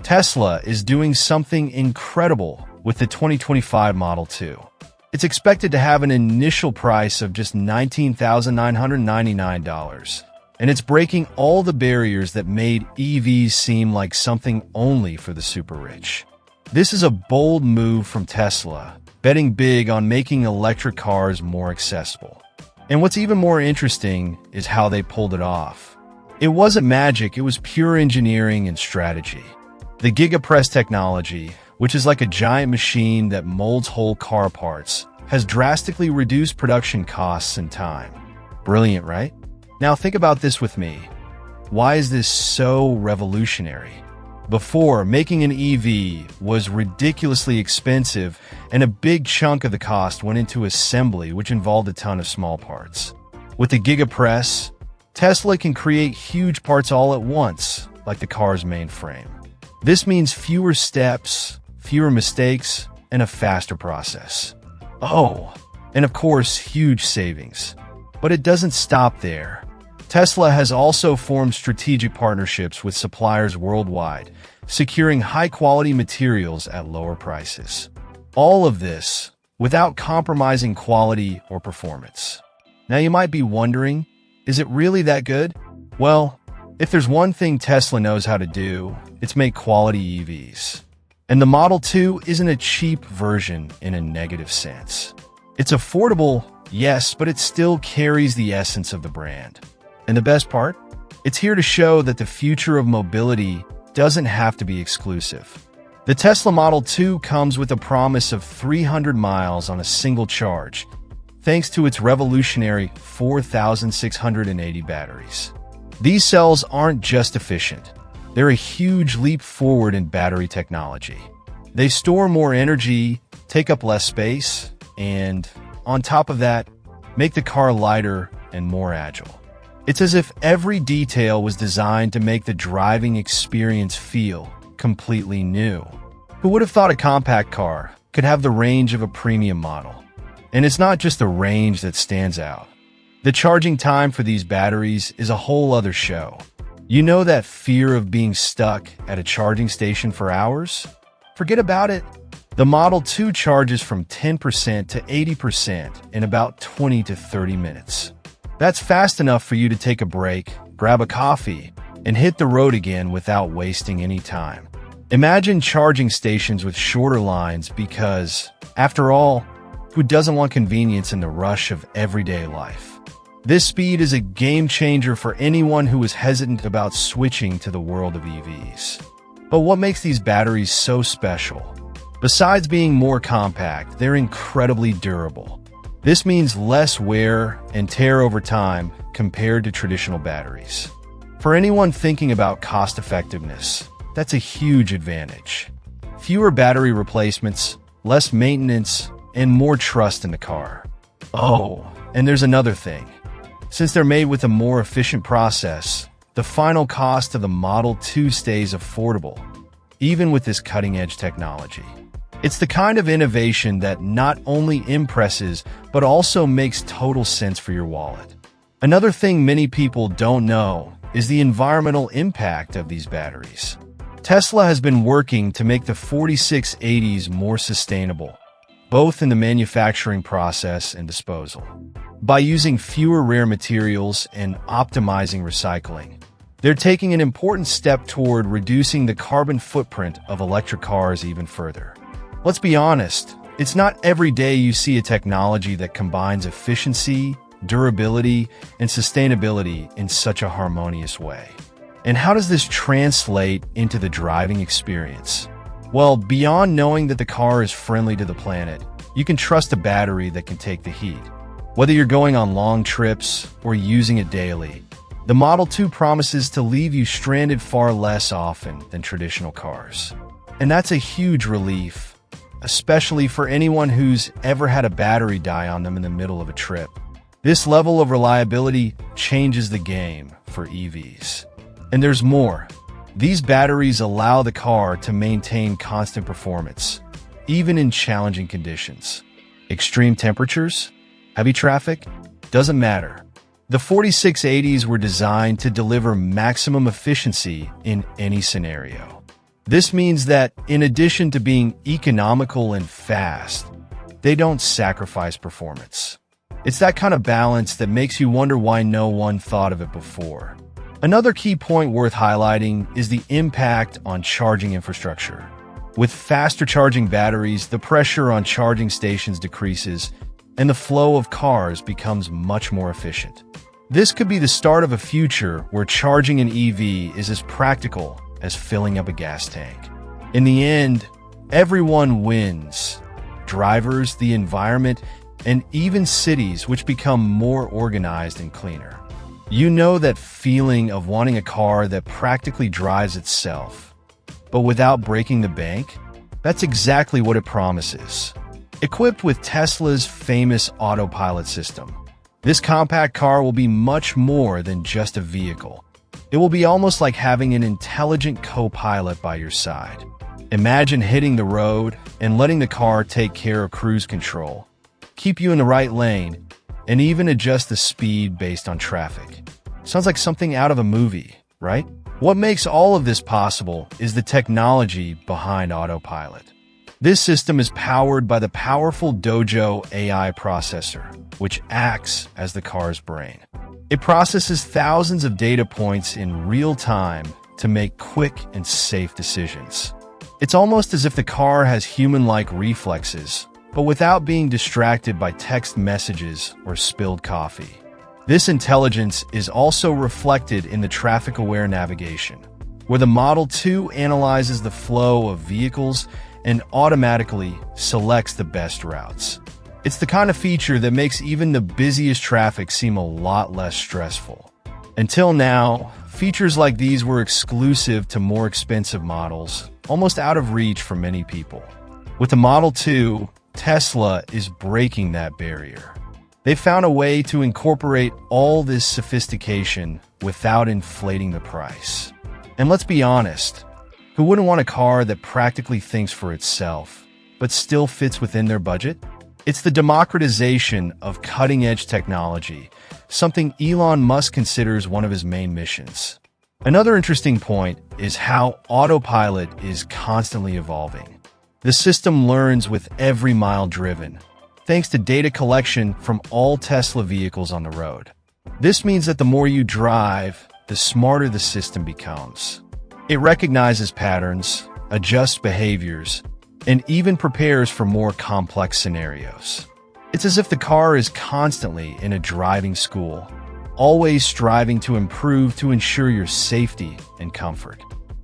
Tesla is doing something incredible with the 2025 Model 2. It's expected to have an initial price of just $19,999, and it's breaking all the barriers that made EVs seem like something only for the super rich. This is a bold move from Tesla, betting big on making electric cars more accessible. And what's even more interesting is how they pulled it off. It wasn't magic, it was pure engineering and strategy. The Giga press technology, which is like a giant machine that molds whole car parts, has drastically reduced production costs and time. Brilliant, right? Now think about this with me. Why is this so revolutionary? Before, making an EV was ridiculously expensive, and a big chunk of the cost went into assembly, which involved a ton of small parts. With the Giga press, Tesla can create huge parts all at once, like the car's main frame. This means fewer steps, fewer mistakes, and a faster process. Oh, and of course, huge savings. But it doesn't stop there. Tesla has also formed strategic partnerships with suppliers worldwide, securing high-quality materials at lower prices. All of this without compromising quality or performance. Now you might be wondering, is it really that good? Well, if there's one thing Tesla knows how to do, it's make quality EVs. And the Model 2 isn't a cheap version in a negative sense. It's affordable, yes, but it still carries the essence of the brand. And the best part? It's here to show that the future of mobility doesn't have to be exclusive. The Tesla Model 2 comes with a promise of 300 miles on a single charge, thanks to its revolutionary 4,680 batteries. These cells aren't just efficient. They're a huge leap forward in battery technology. They store more energy, take up less space, and, on top of that, make the car lighter and more agile. It's as if every detail was designed to make the driving experience feel completely new. Who would have thought a compact car could have the range of a premium model? And it's not just the range that stands out. The charging time for these batteries is a whole other show. You know that fear of being stuck at a charging station for hours? Forget about it. The Model 2 charges from 10% to 80% in about 20 to 30 minutes. That's fast enough for you to take a break, grab a coffee, and hit the road again without wasting any time. Imagine charging stations with shorter lines because, after all, who doesn't want convenience in the rush of everyday life? This speed is a game changer for anyone who is hesitant about switching to the world of EVs. But what makes these batteries so special? Besides being more compact, they're incredibly durable. This means less wear and tear over time compared to traditional batteries. For anyone thinking about cost effectiveness, that's a huge advantage. Fewer battery replacements, less maintenance, and more trust in the car. Oh, and there's another thing. Since they're made with a more efficient process, the final cost of the Model 2 stays affordable, even with this cutting-edge technology. It's the kind of innovation that not only impresses, but also makes total sense for your wallet. Another thing many people don't know is the environmental impact of these batteries. Tesla has been working to make the 4680s more sustainable, both in the manufacturing process and disposal. By using fewer rare materials and optimizing recycling, they're taking an important step toward reducing the carbon footprint of electric cars even further. Let's be honest, it's not every day you see a technology that combines efficiency, durability, and sustainability in such a harmonious way. And how does this translate into the driving experience? Well, beyond knowing that the car is friendly to the planet, you can trust a battery that can take the heat. Whether you're going on long trips or using it daily, the Model 2 promises to leave you stranded far less often than traditional cars. And that's a huge relief, especially for anyone who's ever had a battery die on them in the middle of a trip. This level of reliability changes the game for EVs. And there's more. These batteries allow the car to maintain constant performance, even in challenging conditions. Extreme temperatures? Heavy traffic? Doesn't matter. The 4680s were designed to deliver maximum efficiency in any scenario. This means that, in addition to being economical and fast, they don't sacrifice performance. It's that kind of balance that makes you wonder why no one thought of it before. Another key point worth highlighting is the impact on charging infrastructure. With faster charging batteries, the pressure on charging stations decreases, and the flow of cars becomes much more efficient. This could be the start of a future where charging an EV is as practical as filling up a gas tank. In the end, everyone wins. Drivers, the environment, and even cities, which become more organized and cleaner. You know that feeling of wanting a car that practically drives itself, but without breaking the bank? That's exactly what it promises. Equipped with Tesla's famous Autopilot system, this compact car will be much more than just a vehicle. It will be almost like having an intelligent co-pilot by your side. Imagine hitting the road and letting the car take care of cruise control, keep you in the right lane, and even adjust the speed based on traffic. Sounds like something out of a movie, right? What makes all of this possible is the technology behind Autopilot. This system is powered by the powerful Dojo AI processor, which acts as the car's brain. It processes thousands of data points in real time to make quick and safe decisions. It's almost as if the car has human-like reflexes, but without being distracted by text messages or spilled coffee. This intelligence is also reflected in the traffic-aware navigation, where the Model 2 analyzes the flow of vehicles and automatically selects the best routes. It's the kind of feature that makes even the busiest traffic seem a lot less stressful. Until now, features like these were exclusive to more expensive models, almost out of reach for many people. With the Model 2, Tesla is breaking that barrier. They found a way to incorporate all this sophistication without inflating the price. And let's be honest, who wouldn't want a car that practically thinks for itself, but still fits within their budget? It's the democratization of cutting-edge technology, something Elon Musk considers one of his main missions. Another interesting point is how Autopilot is constantly evolving. The system learns with every mile driven, thanks to data collection from all Tesla vehicles on the road. This means that the more you drive, the smarter the system becomes. It recognizes patterns, adjusts behaviors, and even prepares for more complex scenarios. It's as if the car is constantly in a driving school, always striving to improve to ensure your safety and comfort.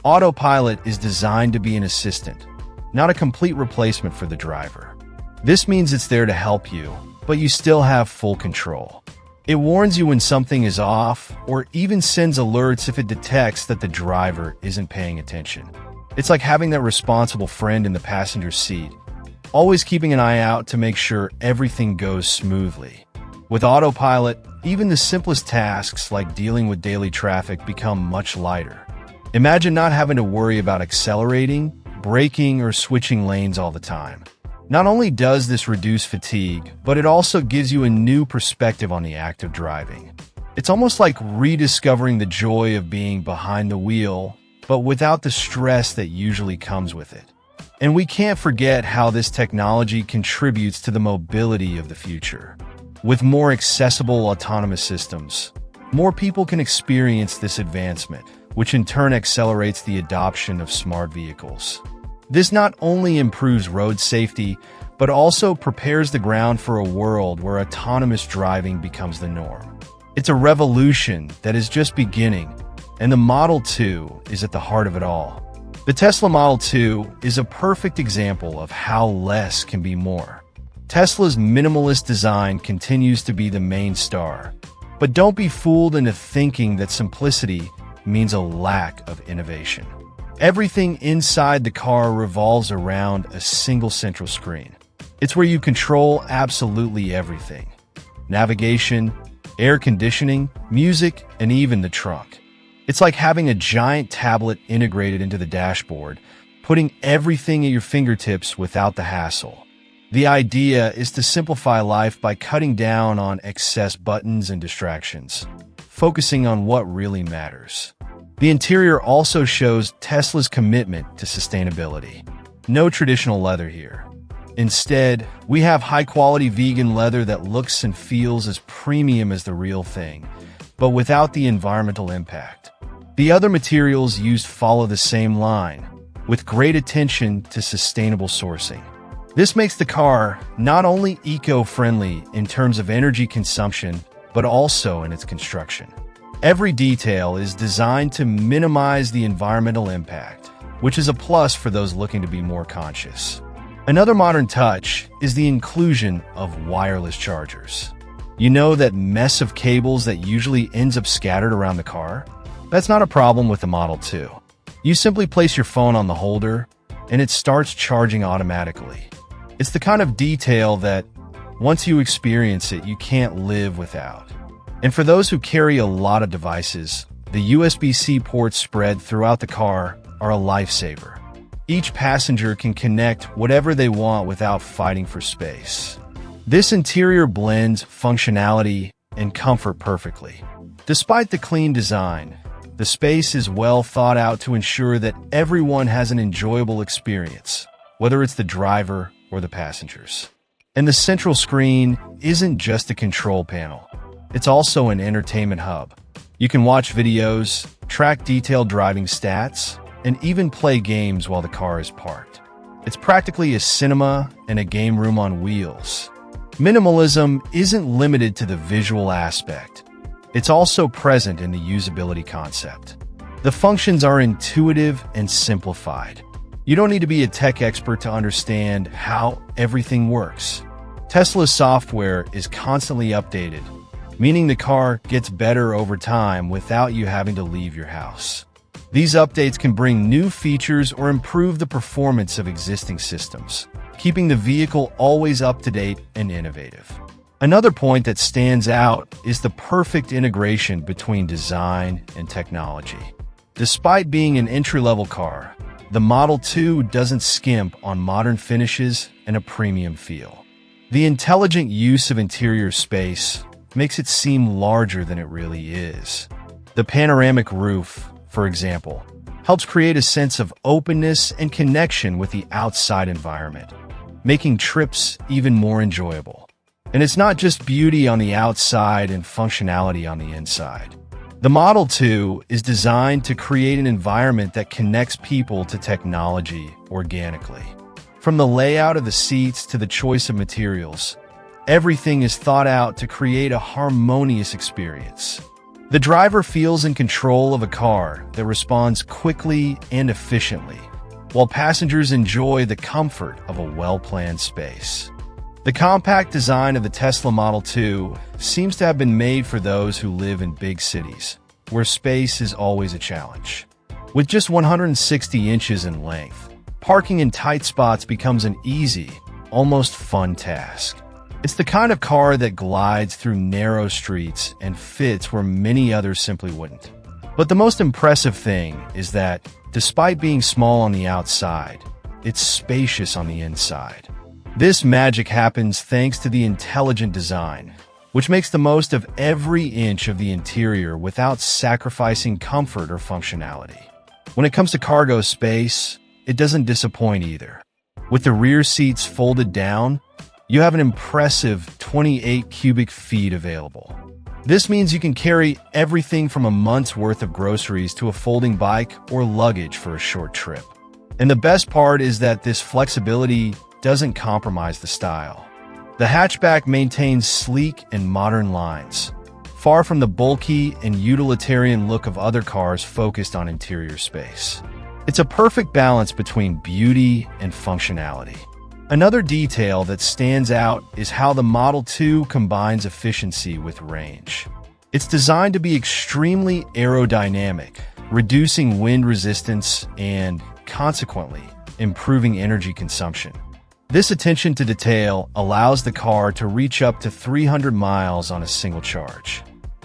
Autopilot is designed to be an assistant, not a complete replacement for the driver. This means it's there to help you, but you still have full control. It warns you when something is off, or even sends alerts if it detects that the driver isn't paying attention. It's like having that responsible friend in the passenger seat, always keeping an eye out to make sure everything goes smoothly. With Autopilot, even the simplest tasks like dealing with daily traffic become much lighter. Imagine not having to worry about accelerating, braking, or switching lanes all the time. Not only does this reduce fatigue, but it also gives you a new perspective on the act of driving. It's almost like rediscovering the joy of being behind the wheel, but without the stress that usually comes with it. And we can't forget how this technology contributes to the mobility of the future. With more accessible autonomous systems, more people can experience this advancement, which in turn accelerates the adoption of smart vehicles. This not only improves road safety, but also prepares the ground for a world where autonomous driving becomes the norm. It's a revolution that is just beginning, and the Model 2 is at the heart of it all. The Tesla Model 2 is a perfect example of how less can be more. Tesla's minimalist design continues to be the main star, but don't be fooled into thinking that simplicity means a lack of innovation. Everything inside the car revolves around a single central screen. It's where you control absolutely everything: navigation, air conditioning, music, and even the trunk. It's like having a giant tablet integrated into the dashboard, putting everything at your fingertips without the hassle. The idea is to simplify life by cutting down on excess buttons and distractions, focusing on what really matters. The interior also shows Tesla's commitment to sustainability. No traditional leather here. Instead, we have high-quality vegan leather that looks and feels as premium as the real thing, but without the environmental impact. The other materials used follow the same line, with great attention to sustainable sourcing. This makes the car not only eco-friendly in terms of energy consumption, but also in its construction. Every detail is designed to minimize the environmental impact, which is a plus for those looking to be more conscious. Another modern touch is the inclusion of wireless chargers. You know that mess of cables that usually ends up scattered around the car? That's not a problem with the Model 2. You simply place your phone on the holder, and it starts charging automatically. It's the kind of detail that, once you experience it, you can't live without. And for those who carry a lot of devices, the USB-C ports spread throughout the car are a lifesaver. Each passenger can connect whatever they want without fighting for space. This interior blends functionality and comfort perfectly. Despite the clean design, the space is well thought out to ensure that everyone has an enjoyable experience, whether it's the driver or the passengers. And the central screen isn't just a control panel. It's also an entertainment hub. You can watch videos, track detailed driving stats, and even play games while the car is parked. It's practically a cinema and a game room on wheels. Minimalism isn't limited to the visual aspect. It's also present in the usability concept. The functions are intuitive and simplified. You don't need to be a tech expert to understand how everything works. Tesla's software is constantly updated, meaning the car gets better over time without you having to leave your house. These updates can bring new features or improve the performance of existing systems, keeping the vehicle always up to date and innovative. Another point that stands out is the perfect integration between design and technology. Despite being an entry-level car, the Model 2 doesn't skimp on modern finishes and a premium feel. The intelligent use of interior space makes it seem larger than it really is. The panoramic roof, for example, helps create a sense of openness and connection with the outside environment, making trips even more enjoyable. And it's not just beauty on the outside and functionality on the inside. The Model 2 is designed to create an environment that connects people to technology organically. From the layout of the seats to the choice of materials, everything is thought out to create a harmonious experience. The driver feels in control of a car that responds quickly and efficiently, while passengers enjoy the comfort of a well-planned space. The compact design of the Tesla Model 2 seems to have been made for those who live in big cities, where space is always a challenge. With just 160 inches in length, parking in tight spots becomes an easy, almost fun task. It's the kind of car that glides through narrow streets and fits where many others simply wouldn't. But the most impressive thing is that, despite being small on the outside, it's spacious on the inside. This magic happens thanks to the intelligent design, which makes the most of every inch of the interior without sacrificing comfort or functionality. When it comes to cargo space, it doesn't disappoint either. With the rear seats folded down, you have an impressive 28 cubic feet available. This means you can carry everything from a month's worth of groceries to a folding bike or luggage for a short trip. And the best part is that this flexibility doesn't compromise the style. The hatchback maintains sleek and modern lines, far from the bulky and utilitarian look of other cars focused on interior space. It's a perfect balance between beauty and functionality. Another detail that stands out is how the Model 2 combines efficiency with range. It's designed to be extremely aerodynamic, reducing wind resistance and, consequently, improving energy consumption. This attention to detail allows the car to reach up to 300 miles on a single charge.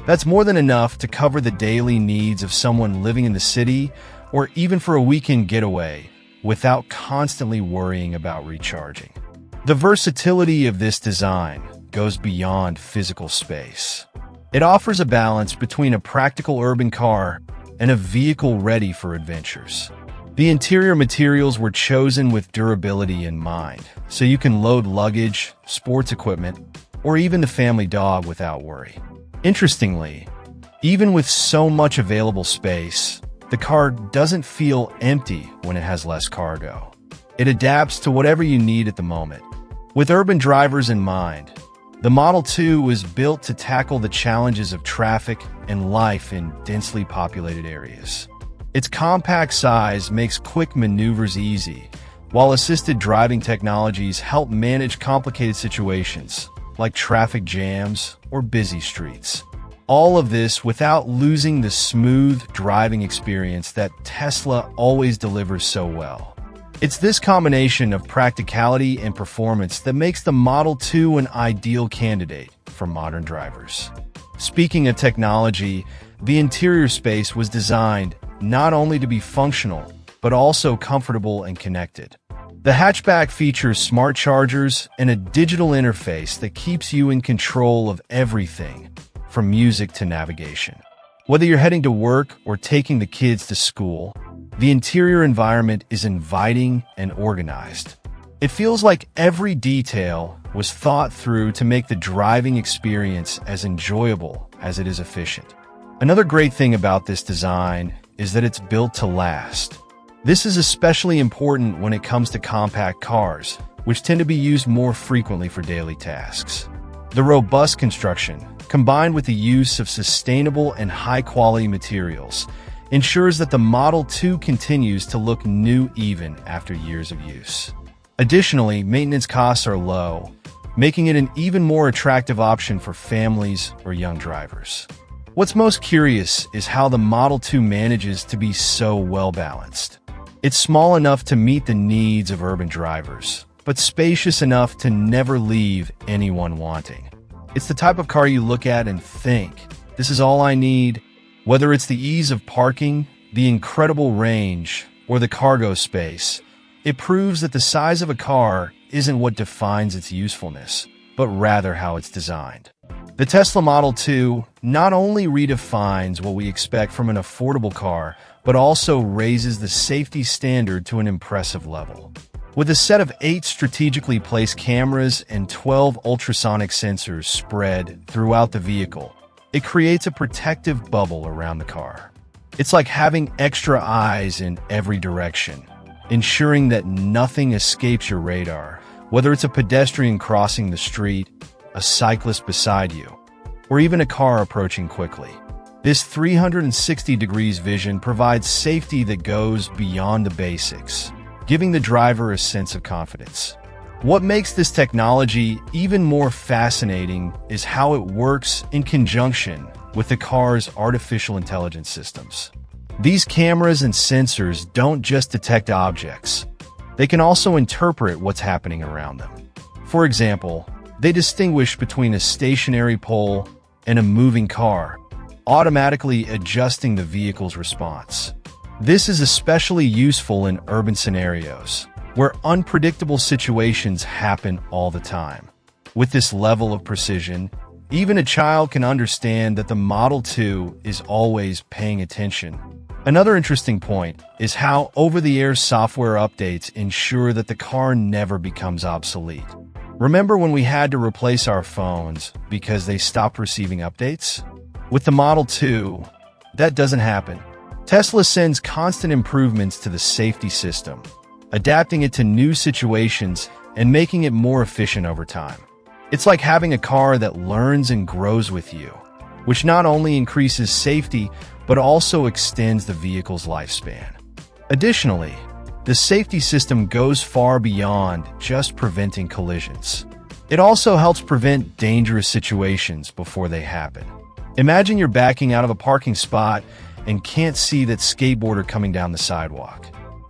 That's more than enough to cover the daily needs of someone living in the city or even for a weekend getaway without constantly worrying about recharging. The versatility of this design goes beyond physical space. It offers a balance between a practical urban car and a vehicle ready for adventures. The interior materials were chosen with durability in mind, so you can load luggage, sports equipment, or even the family dog without worry. Interestingly, even with so much available space, the car doesn't feel empty when it has less cargo. It adapts to whatever you need at the moment. With urban drivers in mind, the Model 2 was built to tackle the challenges of traffic and life in densely populated areas. Its compact size makes quick maneuvers easy, while assisted driving technologies help manage complicated situations like traffic jams or busy streets. All of this without losing the smooth driving experience that Tesla always delivers so well. It's this combination of practicality and performance that makes the Model 2 an ideal candidate for modern drivers. Speaking of technology, the interior space was designed not only to be functional, but also comfortable and connected. The hatchback features smart chargers and a digital interface that keeps you in control of everything, from music to navigation. Whether you're heading to work or taking the kids to school, the interior environment is inviting and organized. It feels like every detail was thought through to make the driving experience as enjoyable as it is efficient. Another great thing about this design is that it's built to last. This is especially important when it comes to compact cars, which tend to be used more frequently for daily tasks. The robust construction, combined with the use of sustainable and high-quality materials, ensures that the Model 2 continues to look new even after years of use. Additionally, maintenance costs are low, making it an even more attractive option for families or young drivers. What's most curious is how the Model 2 manages to be so well-balanced. It's small enough to meet the needs of urban drivers, but spacious enough to never leave anyone wanting. It's the type of car you look at and think, this is all I need. Whether it's the ease of parking, the incredible range, or the cargo space, it proves that the size of a car isn't what defines its usefulness, but rather how it's designed. The Tesla Model 2 not only redefines what we expect from an affordable car, but also raises the safety standard to an impressive level. With a set of 8 strategically placed cameras and 12 ultrasonic sensors spread throughout the vehicle, it creates a protective bubble around the car. It's like having extra eyes in every direction, ensuring that nothing escapes your radar, whether it's a pedestrian crossing the street, a cyclist beside you, or even a car approaching quickly. This 360 degrees vision provides safety that goes beyond the basics, giving the driver a sense of confidence. What makes this technology even more fascinating is how it works in conjunction with the car's artificial intelligence systems. These cameras and sensors don't just detect objects, they can also interpret what's happening around them. For example, they distinguish between a stationary pole and a moving car, automatically adjusting the vehicle's response. This is especially useful in urban scenarios, where unpredictable situations happen all the time. With this level of precision, even a child can understand that the Model 2 is always paying attention. Another interesting point is how over-the-air software updates ensure that the car never becomes obsolete. Remember when we had to replace our phones because they stopped receiving updates? With the Model 2, that doesn't happen. Tesla sends constant improvements to the safety system, adapting it to new situations and making it more efficient over time. It's like having a car that learns and grows with you, which not only increases safety, but also extends the vehicle's lifespan. Additionally, the safety system goes far beyond just preventing collisions. It also helps prevent dangerous situations before they happen. Imagine you're backing out of a parking spot and can't see that skateboarder coming down the sidewalk.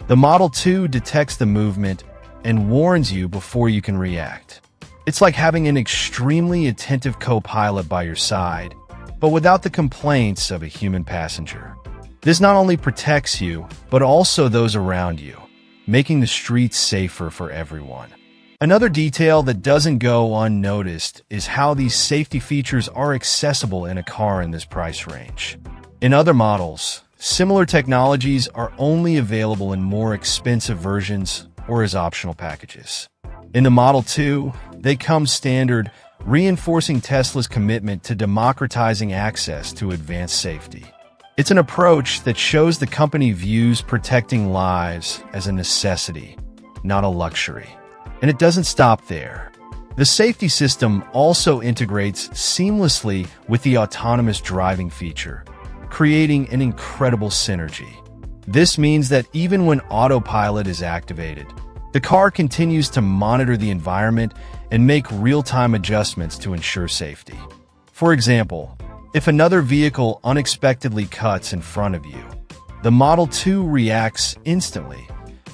The Model 2 detects the movement and warns you before you can react. It's like having an extremely attentive co-pilot by your side, but without the complaints of a human passenger. This not only protects you, but also those around you, making the streets safer for everyone. Another detail that doesn't go unnoticed is how these safety features are accessible in a car in this price range. In other models, Similar technologies are only available in more expensive versions or as optional packages. In the Model 2, they come standard, reinforcing Tesla's commitment to democratizing access to advanced safety. It's an approach that shows the company views protecting lives as a necessity, not a luxury. And it doesn't stop there. The safety system also integrates seamlessly with the autonomous driving feature, creating an incredible synergy. This means that even when Autopilot is activated, the car continues to monitor the environment and make real-time adjustments to ensure safety. For example, if another vehicle unexpectedly cuts in front of you, the Model 2 reacts instantly,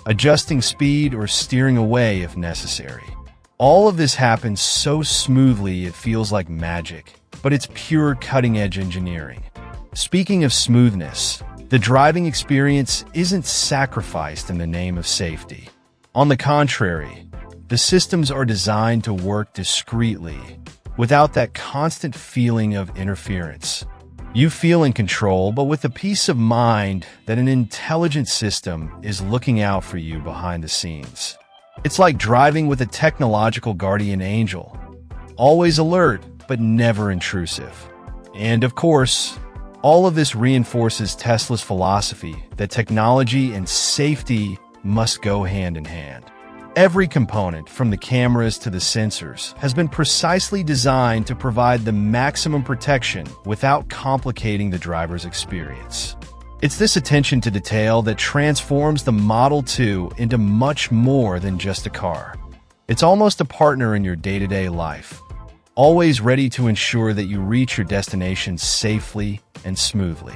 adjusting speed or steering away if necessary. All of this happens so smoothly it feels like magic, but it's pure cutting-edge engineering. Speaking of smoothness, the driving experience isn't sacrificed in the name of safety. On the contrary, the systems are designed to work discreetly, without that constant feeling of interference. You feel in control, but with the peace of mind that an intelligent system is looking out for you behind the scenes. It's like driving with a technological guardian angel, always alert, but never intrusive. And of course, all of this reinforces Tesla's philosophy that technology and safety must go hand in hand. Every component, from the cameras to the sensors, has been precisely designed to provide the maximum protection without complicating the driver's experience. It's this attention to detail that transforms the Model 2 into much more than just a car. It's almost a partner in your day-to-day life, always ready to ensure that you reach your destination safely and smoothly.